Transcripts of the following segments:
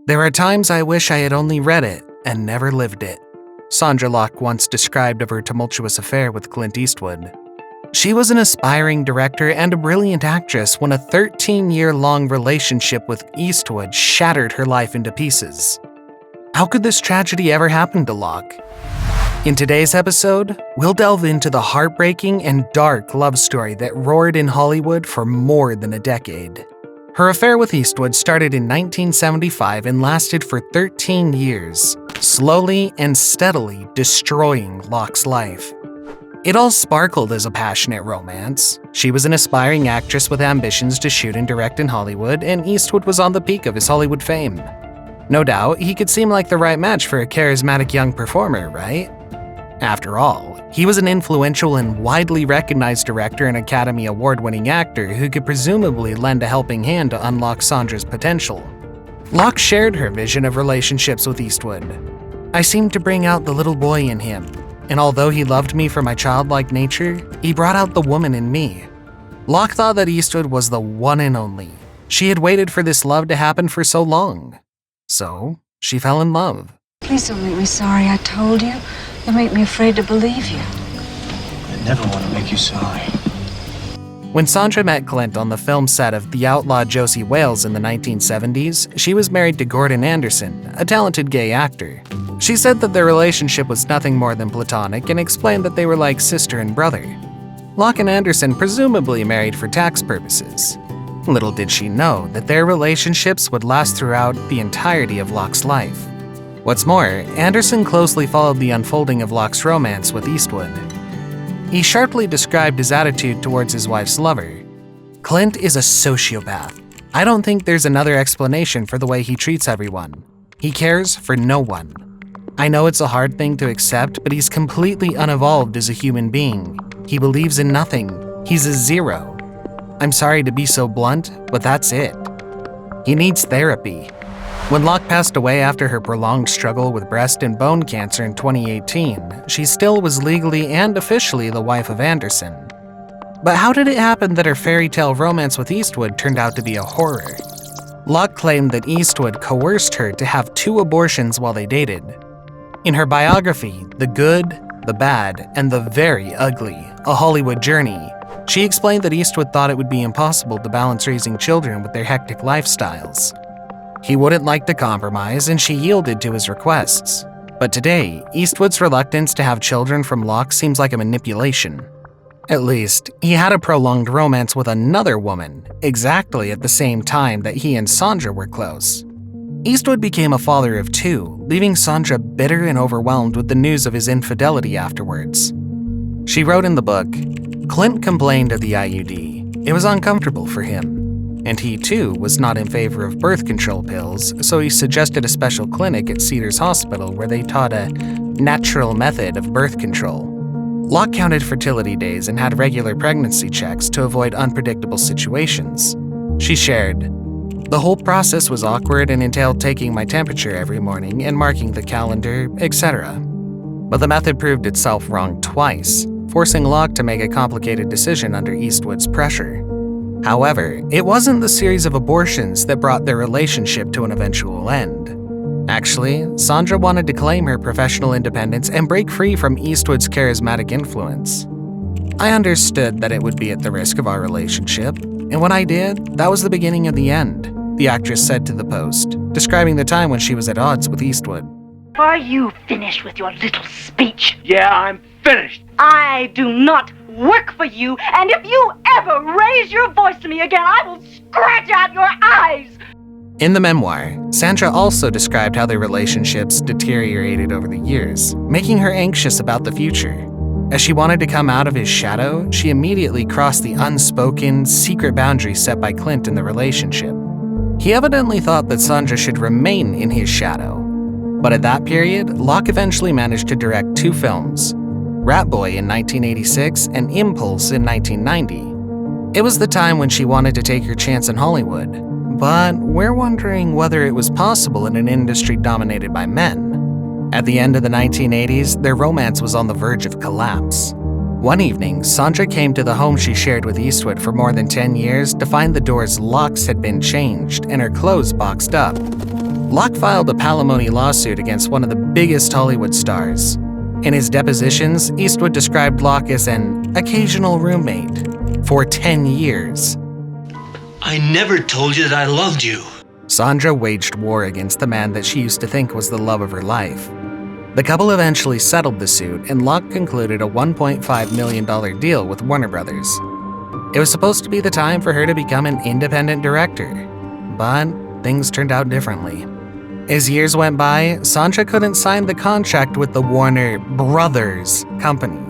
There are times I wish I had only read it and never lived it, Sondra Locke once described of her tumultuous affair with Clint Eastwood. She was an aspiring director and a brilliant actress when a 13-year-long relationship with Eastwood shattered her life into pieces. How could this tragedy ever happen to Locke? In today's episode, we'll delve into the heartbreaking and dark love story that roared in Hollywood for more than a decade. Her affair with Eastwood started in 1975 and lasted for 13 years, slowly and steadily destroying Locke's life. It all sparkled as a passionate romance. She was an aspiring actress with ambitions to shoot and direct in Hollywood, and Eastwood was on the peak of his Hollywood fame. No doubt, he could seem like the right match for a charismatic young performer, right? After all, he was an influential and widely recognized director and Academy Award-winning actor who could presumably lend a helping hand to unlock Sondra's potential. Locke shared her vision of relationships with Eastwood. "I seemed to bring out the little boy in him, and although he loved me for my childlike nature, he brought out the woman in me." Locke thought that Eastwood was the one and only. She had waited for this love to happen for so long. So, she fell in love. Please don't make me sorry I told you. You make me afraid to believe you. I never want to make you sorry. When Sondra met Clint on the film set of The Outlaw Josie Wales in the 1970s, she was married to Gordon Anderson, a talented gay actor. She said that their relationship was nothing more than platonic and explained that they were like sister and brother. Locke and Anderson presumably married for tax purposes. Little did she know that their relationships would last throughout the entirety of Locke's life. What's more, Anderson closely followed the unfolding of Locke's romance with Eastwood. He sharply described his attitude towards his wife's lover. "Clint is a sociopath. I don't think there's another explanation for the way he treats everyone. He cares for no one. I know it's a hard thing to accept, but he's completely unevolved as a human being. He believes in nothing. He's a zero. I'm sorry to be so blunt, but that's it. He needs therapy." When Locke passed away after her prolonged struggle with breast and bone cancer in 2018, she still was legally and officially the wife of Anderson. But how did it happen that her fairy tale romance with Eastwood turned out to be a horror? Locke claimed that Eastwood coerced her to have 2 abortions while they dated. In her biography, The Good, the Bad, and the Very Ugly, A Hollywood Journey, she explained that Eastwood thought it would be impossible to balance raising children with their hectic lifestyles. He wouldn't like to compromise, and she yielded to his requests. But today, Eastwood's reluctance to have children from Locke seems like a manipulation. At least, he had a prolonged romance with another woman, exactly at the same time that he and Sondra were close. Eastwood became a father of 2, leaving Sondra bitter and overwhelmed with the news of his infidelity afterwards. She wrote in the book, "Clint complained of the IUD. It was uncomfortable for him. And he, too, was not in favor of birth control pills, so he suggested a special clinic at Cedars Hospital where they taught a natural method of birth control. Locke counted fertility days and had regular pregnancy checks to avoid unpredictable situations. She shared, "The whole process was awkward and entailed taking my temperature every morning and marking the calendar, etc. But the method proved itself wrong twice, forcing Locke to make a complicated decision under Eastwood's pressure. However, it wasn't the series of abortions that brought their relationship to an eventual end. Actually, Sondra wanted to claim her professional independence and break free from Eastwood's charismatic influence. I understood that it would be at the risk of our relationship, and when I did, that was the beginning of the end," the actress said to the Post, describing the time when she was at odds with Eastwood. Are you finished with your little speech? Yeah, I'm finished. I do not work for you, and if you ever raise your voice to me again, I will scratch out your eyes! In the memoir, Sandra also described how their relationships deteriorated over the years, making her anxious about the future. As she wanted to come out of his shadow, she immediately crossed the unspoken, secret boundary set by Clint in the relationship. He evidently thought that Sondra should remain in his shadow. But at that period, Locke eventually managed to direct 2 films, Ratboy in 1986 and Impulse in 1990. It was the time when she wanted to take her chance in Hollywood, but we're wondering whether it was possible in an industry dominated by men. At the end of the 1980s, their romance was on the verge of collapse. One evening, Sondra came to the home she shared with Eastwood for more than 10 years to find the door's locks had been changed and her clothes boxed up. Locke filed a palimony lawsuit against one of the biggest Hollywood stars. In his depositions, Eastwood described Locke as an occasional roommate for 10 years. I never told you that I loved you. Sondra waged war against the man that she used to think was the love of her life. The couple eventually settled the suit, and Locke concluded a $1.5 million deal with Warner Brothers. It was supposed to be the time for her to become an independent director, but things turned out differently. As years went by, Sondra couldn't sign the contract with the Warner Brothers company.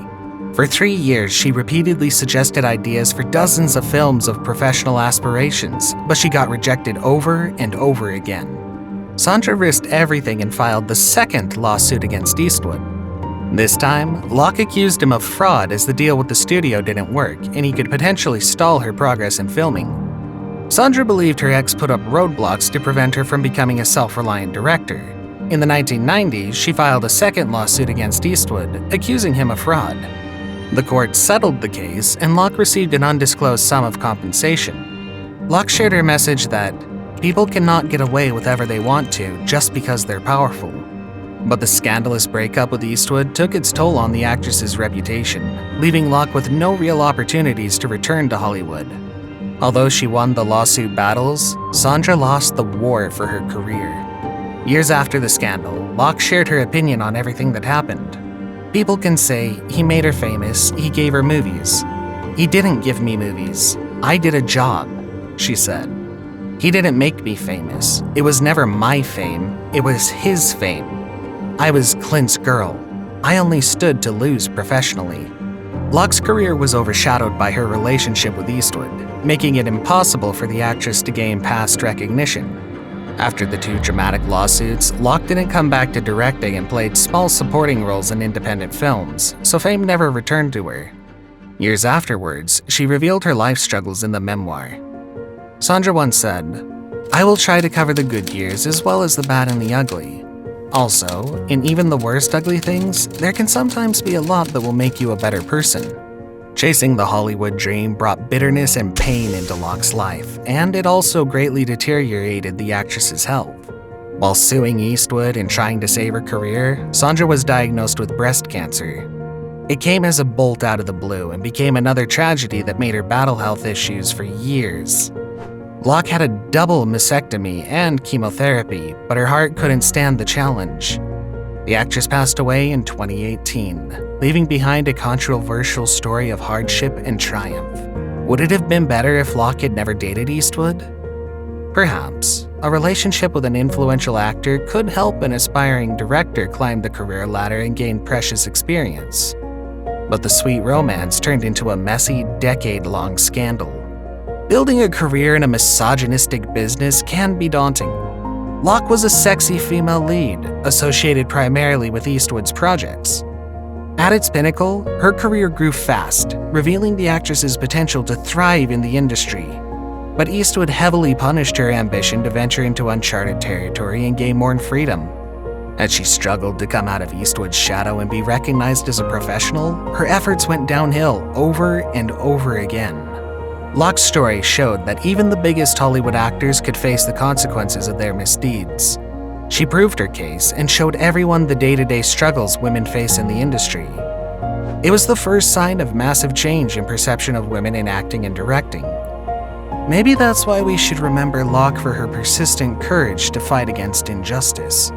For 3 years, she repeatedly suggested ideas for dozens of films of professional aspirations, but she got rejected over and over again. Sondra risked everything and filed the second lawsuit against Eastwood. This time, Locke accused him of fraud as the deal with the studio didn't work and he could potentially stall her progress in filming. Sondra believed her ex put up roadblocks to prevent her from becoming a self-reliant director. In the 1990s, she filed a second lawsuit against Eastwood, accusing him of fraud. The court settled the case, and Locke received an undisclosed sum of compensation. Locke shared her message that people cannot get away with whatever they want to just because they're powerful. But the scandalous breakup with Eastwood took its toll on the actress's reputation, leaving Locke with no real opportunities to return to Hollywood. Although she won the lawsuit battles, Sondra lost the war for her career. Years after the scandal, Locke shared her opinion on everything that happened. People can say, he made her famous, he gave her movies. He didn't give me movies. I did a job, she said. He didn't make me famous. It was never my fame, it was his fame. I was Clint's girl. I only stood to lose professionally. Locke's career was overshadowed by her relationship with Eastwood, making it impossible for the actress to gain past recognition. After the 2 dramatic lawsuits, Locke didn't come back to directing and played small supporting roles in independent films, so fame never returned to her. Years afterwards, she revealed her life struggles in the memoir. Sondra once said, "I will try to cover the good years as well as the bad and the ugly. Also, in even the worst ugly things, there can sometimes be a lot that will make you a better person." Chasing the Hollywood dream brought bitterness and pain into Locke's life, and it also greatly deteriorated the actress's health. While suing Eastwood and trying to save her career, Sondra was diagnosed with breast cancer. It came as a bolt out of the blue and became another tragedy that made her battle health issues for years. Locke had a double mastectomy and chemotherapy, but her heart couldn't stand the challenge. The actress passed away in 2018, leaving behind a controversial story of hardship and triumph. Would it have been better if Locke had never dated Eastwood? Perhaps. A relationship with an influential actor could help an aspiring director climb the career ladder and gain precious experience. But the sweet romance turned into a messy, decade-long scandal. Building a career in a misogynistic business can be daunting. Locke was a sexy female lead, associated primarily with Eastwood's projects. At its pinnacle, her career grew fast, revealing the actress's potential to thrive in the industry. But Eastwood heavily punished her ambition to venture into uncharted territory and gain more freedom. As she struggled to come out of Eastwood's shadow and be recognized as a professional, her efforts went downhill over and over again. Locke's story showed that even the biggest Hollywood actors could face the consequences of their misdeeds. She proved her case and showed everyone the day-to-day struggles women face in the industry. It was the first sign of massive change in perception of women in acting and directing. Maybe that's why we should remember Locke for her persistent courage to fight against injustice.